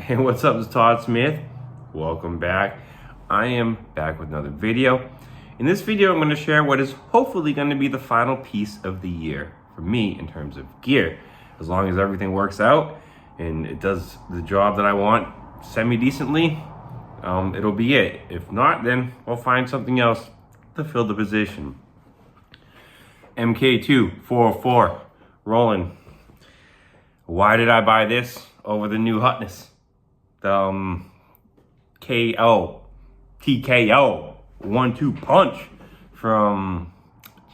Hey, what's up? It's Todd Smith. Welcome back. I am back with another video. In this video, I'm going to share what is hopefully going to be the final piece of the year for me in terms of gear. As long as everything works out and it does the job that I want semi-decently, it'll be it. If not, then I'll find something else to fill the position. MK2-404, rolling. Why did I buy this over the new hotness? The TKO 1-2 punch from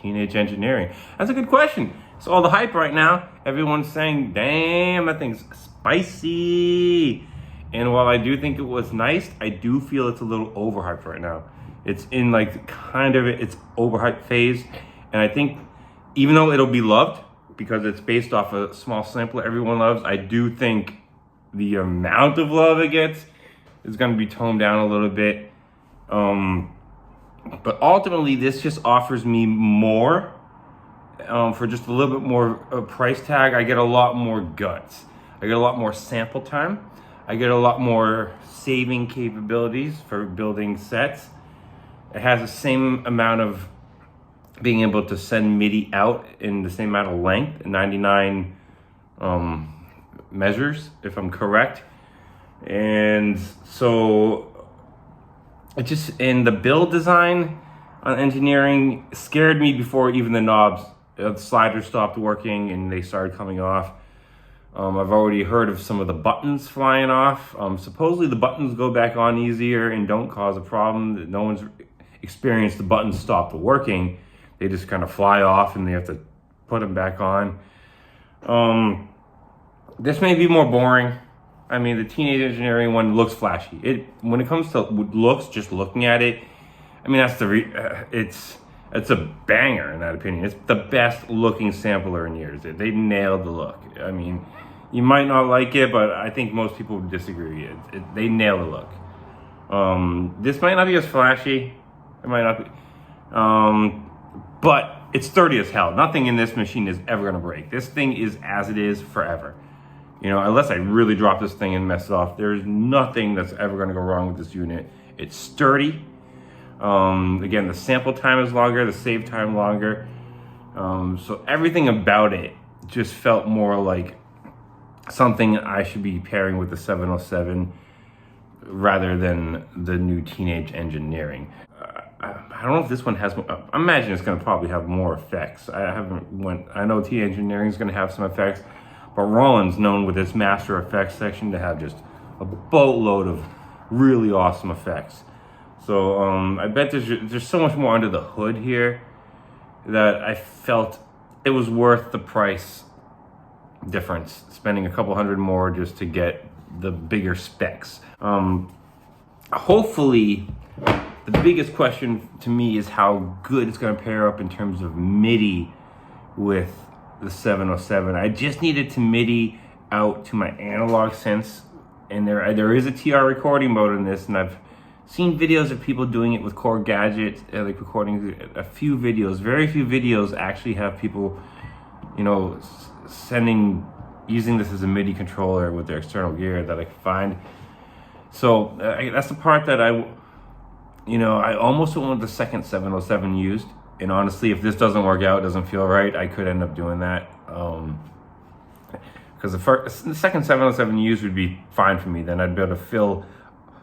Teenage Engineering? That's a good question. It's all the hype right now. Everyone's saying, damn, that thing's spicy. And while I do think it was nice, I do feel it's a little overhyped right now. It's in like kind of its overhyped phase. And I think even though it'll be loved because it's based off a small sample everyone loves, I do think the amount of love it gets is going to be toned down a little bit. But ultimately, this just offers me more for just a little bit more price tag. I get a lot more guts. I get a lot more sample time. I get a lot more saving capabilities for building sets. It has the same amount of being able to send MIDI out in the same amount of length, 99 measures, if I'm correct. And so it just, and the build design on Engineering scared me before even the knobs, the sliders stopped working and they started coming off. I've already heard of some of the buttons flying off. Supposedly the buttons go back on easier and don't cause a problem. No one's experienced the buttons stop working. They just kind of fly off and they have to put them back on. This may be more boring. I mean, the Teenage Engineering one looks flashy. When it comes to looks, just looking at it, I mean, that's it's a banger in that opinion. It's the best looking sampler in years. They nailed the look. I mean, you might not like it, but I think most people would disagree. They nail the look. This might not be as flashy. It might not be. But it's sturdy as hell. Nothing in this machine is ever gonna break. This thing is as it is forever. You know, unless I really drop this thing and mess it off, there's nothing that's ever gonna go wrong with this unit. It's sturdy. Again, the sample time is longer, the save time longer. So everything about it just felt more like something I should be pairing with the 707 rather than the new Teenage Engineering. I don't know if this one has, I imagine it's gonna probably have more effects. I know Teenage Engineering is gonna have some effects, but Roland's known with its master effects section to have just a boatload of really awesome effects. So I bet there's so much more under the hood here that I felt it was worth the price difference, spending a couple hundred more just to get the bigger specs. Hopefully, the biggest question to me is how good it's going to pair up in terms of MIDI with the 707. I just needed to MIDI out to my analog synths, and there is a TR recording mode in this, and I've seen videos of people doing it with Core Gadget, like recording a few videos. Very few videos actually have people, you know, using this as a MIDI controller with their external gear that I can find. So that's the part that I almost went with the second 707 used. And honestly, if this doesn't work out, doesn't feel right, I could end up doing that. Because the second 707 used would be fine for me. Then I'd be able to fill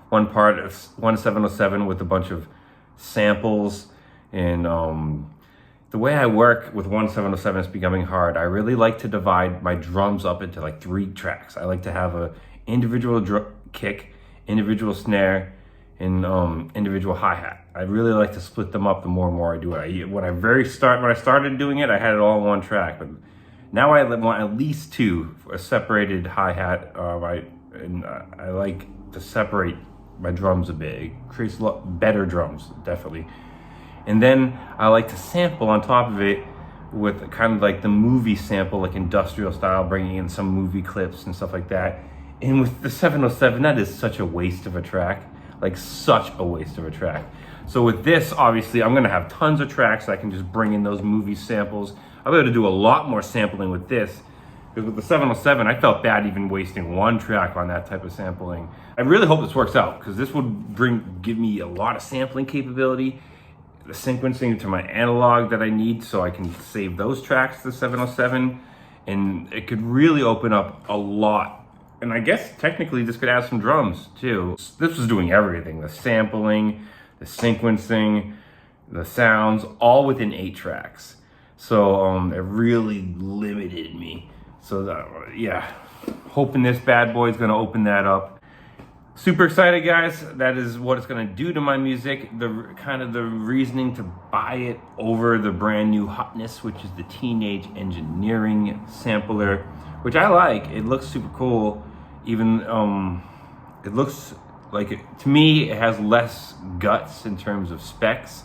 one part of one 707 with a bunch of samples. And the way I work with one 707 is becoming hard. I really like to divide my drums up into like 3 tracks. I like to have a individual kick, individual snare, and individual hi-hat. I really like to split them up the more and more I do it. When I started doing it, I had it all in one track, but now I want at least 2 for a separated hi-hat. I like to separate my drums a bit. It creates a lot better drums, definitely. And then I like to sample on top of it with kind of like the movie sample, like industrial style, bringing in some movie clips and stuff like that. And with the 707, that is such a waste of a track. Like such a waste of a track. So with this, obviously, I'm gonna have tons of tracks. I can just bring in those movie samples. I'll be able to do a lot more sampling with this Because with the 707, I felt bad even wasting one track on that type of sampling. I really hope this works out, because this would give me a lot of sampling capability, the sequencing to my analog that I need so I can save those tracks to the 707, and it could really open up a lot. And I guess technically this could add some drums too. This was doing everything, the sampling, the sequencing, the sounds, all within 8 tracks. So it really limited me. So yeah, hoping this bad boy is gonna open that up. Super excited, guys. That is what it's gonna do to my music. The kind of the reasoning to buy it over the brand new hotness, which is the Teenage Engineering sampler, which I like. It looks super cool. Even it looks like to me it has less guts in terms of specs,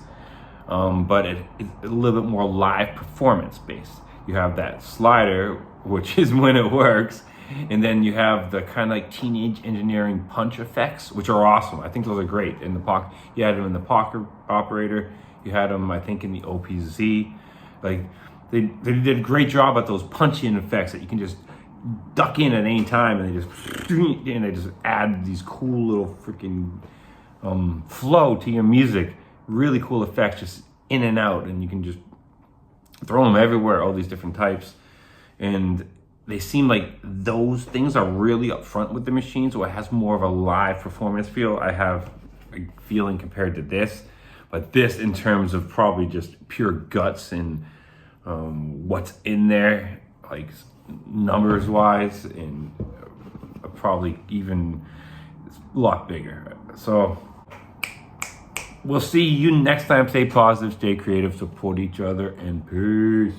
but it's a little bit more live performance based. You have that slider, which is when it works, and then you have the kind of like Teenage Engineering punch effects, which are awesome. I think those are great. In the pocket, you had them in the pocket operator. You had them, I think, in the OPZ. Like they did a great job at those punch-in effects that you can just duck in at any time, and they just add these cool little freaking flow to your music. Really cool effects, just in and out, and you can just throw them everywhere. All these different types, and they seem like those things are really up front with the machine, so it has more of a live performance feel. I have a feeling compared to this, but this in terms of probably just pure guts and what's in there, like numbers wise, and probably even a lot bigger. So we'll see you next time. Stay positive, stay creative, support each other, and peace.